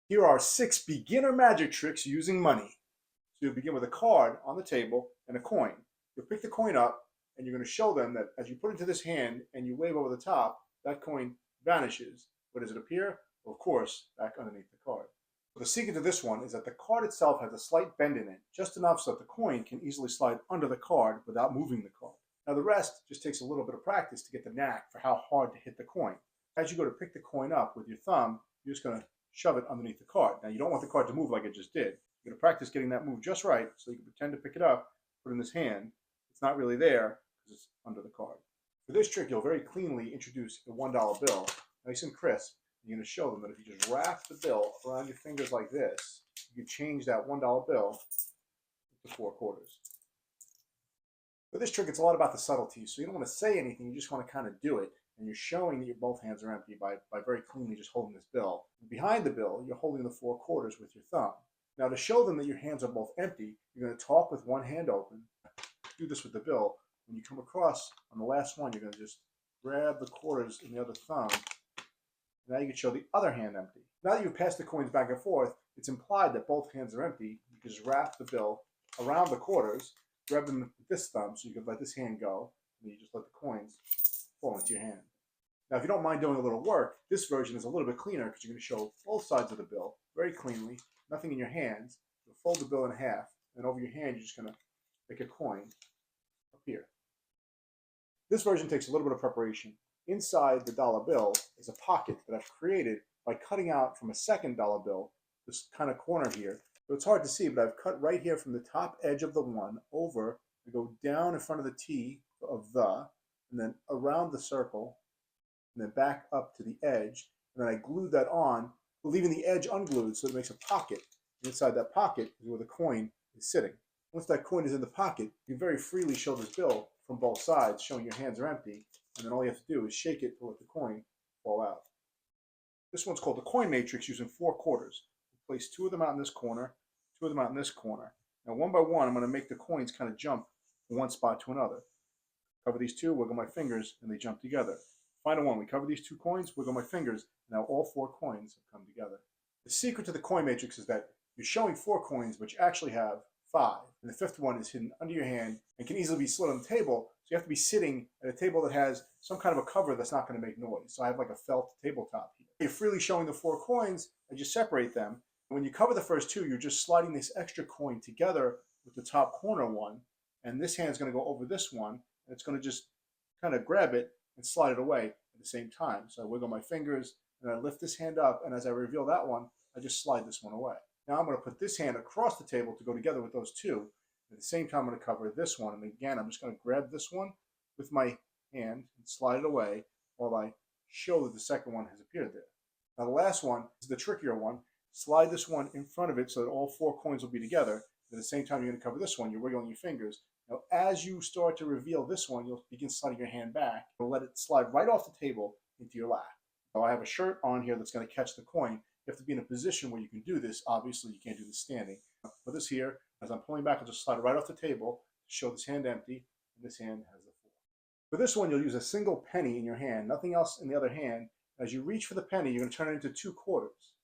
Here are 6 beginner magic tricks using money. So you'll begin with a card on the table and a coin. You'll pick the coin up and you're going to show them that as you put it into this hand and you wave over the top, that coin vanishes. Where does it appear? Well, of course, back underneath the card. The secret to this one is that the card itself has a slight bend in it, just enough so that the coin can easily slide under the card without moving the card. Now the rest just takes a little bit of practice to get the knack for how hard to hit the coin. As you go to pick the coin up with your thumb, you're just going to shove it underneath the card. Now you don't want the card to move like it just did. You're going to practice getting that move just right so you can pretend to pick it up, put it in this hand. It's not really there because it's under the card. For this trick, you'll very cleanly introduce a $1 bill, nice and crisp. You're going to show them that if you just wrap the bill around your fingers like this, you can change that $1 bill to 4 quarters. For this trick, it's a lot about the subtlety, so you don't want to say anything, you just want to kind of do it. And you're showing that your both hands are empty by very cleanly just holding this bill. And behind the bill, you're holding the 4 quarters with your thumb. Now to show them that your hands are both empty, you're going to talk with one hand open. Do this with the bill. When you come across on the last one, you're going to just grab the quarters in the other thumb. Now you can show the other hand empty. Now that you've passed the coins back and forth, it's implied that both hands are empty. You can just wrap the bill around the quarters, grab them with this thumb so you can let this hand go, and you just let the coins fall into your hand. Now if you don't mind doing a little work, this version is a little bit cleaner because you're going to show both sides of the bill very cleanly, nothing in your hands. You'll fold the bill in half, and over your hand you're just going to make a coin appear. This version takes a little bit of preparation. Inside the dollar bill is a pocket that I've created by cutting out from a second dollar bill, this kind of corner here. So it's hard to see, but I've cut right here from the top edge of the 1 over. I go down in front of the T of the, and then around the circle, and then back up to the edge, and then I glued that on, leaving the edge unglued so it makes a pocket. And inside that pocket is where the coin is sitting. Once that coin is in the pocket, you can very freely show this bill from both sides, showing your hands are empty, and then all you have to do is shake it to let the coin fall out. This one's called the coin matrix using 4 quarters. We'll place 2 of them out in this corner, 2 of them out in this corner. Now one by one, I'm going to make the coins kind of jump from one spot to another. Cover these 2, wiggle my fingers, and they jump together. Final one, we cover these 2 coins, wiggle my fingers, and now all 4 coins have come together. The secret to the coin matrix is that you're showing 4 coins, but you actually have 5. And the 5th one is hidden under your hand and can easily be slid on the table. So you have to be sitting at a table that has some kind of a cover that's not going to make noise. So I have like a felt tabletop here. You're freely showing the 4 coins and you separate them. When you cover the first 2, you're just sliding this extra coin together with the top corner one. And this hand's going to go over this one. And it's going to just kind of grab it and slide it away at the same time. So I wiggle my fingers and I lift this hand up. And as I reveal that one, I just slide this one away. Now I'm going to put this hand across the table to go together with those 2. At the same time, I'm going to cover this one. And again, I'm just going to grab this one with my hand and slide it away while I show that the second one has appeared there. Now the last one is the trickier one. Slide this one in front of it so that all 4 coins will be together. At the same time, you're going to cover this one. You're wiggling your fingers. Now, as you start to reveal this one, you'll begin sliding your hand back and let it slide right off the table into your lap. Now, I have a shirt on here that's going to catch the coin. You have to be in a position where you can do this. Obviously, you can't do this standing. I'll put this here. As I'm pulling back, I'll just slide it right off the table to show this hand empty, and this hand has the 4. For this one, you'll use a single penny in your hand, nothing else in the other hand. As you reach for the penny, you're going to turn it into 2 quarters.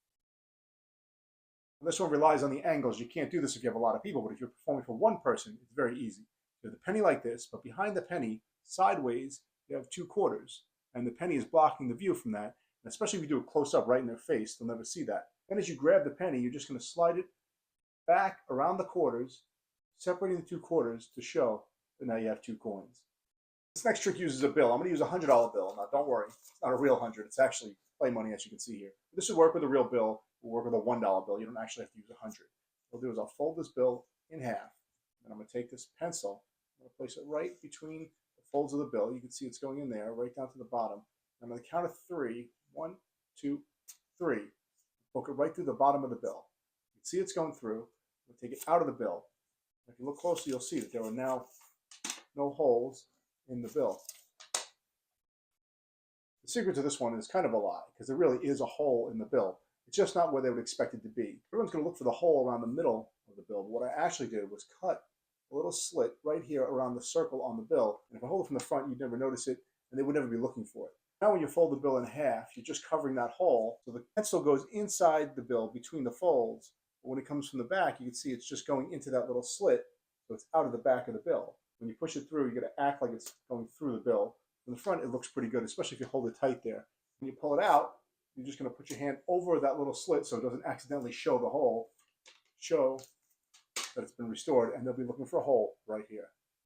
And this one relies on the angles. You can't do this if you have a lot of people, but if you're performing for one person, it's very easy. You have the penny like this, but behind the penny, sideways, you have 2 quarters, and the penny is blocking the view from that. And especially if you do it close up right in their face, they'll never see that. Then as you grab the penny, you're just going to slide it back around the quarters, separating the 2 quarters to show that now you have 2 coins. This next trick uses a bill. I'm going to use a $100 bill. Now don't worry, it's not a real 100. It's actually play money, as you can see here. This would work with a real bill. It will work with a $1 bill. You don't actually have to use 100. What I'll do is I'll fold this bill in half, and I'm going to take this pencil. I'm going to place it right between the folds of the bill. You can see it's going in there, right down to the bottom. I'm going to count of 3. 1, 2, 3. Poke it right through the bottom of the bill. You can see it's going through. We'll take it out of the bill. If you look closely, you'll see that there are now no holes in the bill. The secret to this one is kind of a lie, because there really is a hole in the bill. It's just not where they would expect it to be. Everyone's going to look for the hole around the middle of the bill, but what I actually did was cut a little slit right here around the circle on the bill, and if I hold it from the front, you'd never notice it, and they would never be looking for it. Now when you fold the bill in half, you're just covering that hole. So the pencil goes inside the bill between the folds. But when it comes from the back, you can see it's just going into that little slit. So it's out of the back of the bill. When you push it through, you got to act like it's going through the bill. From the front, it looks pretty good, especially if you hold it tight there. When you pull it out, you're just going to put your hand over that little slit so it doesn't accidentally show the hole, show that it's been restored, and they'll be looking for a hole right here.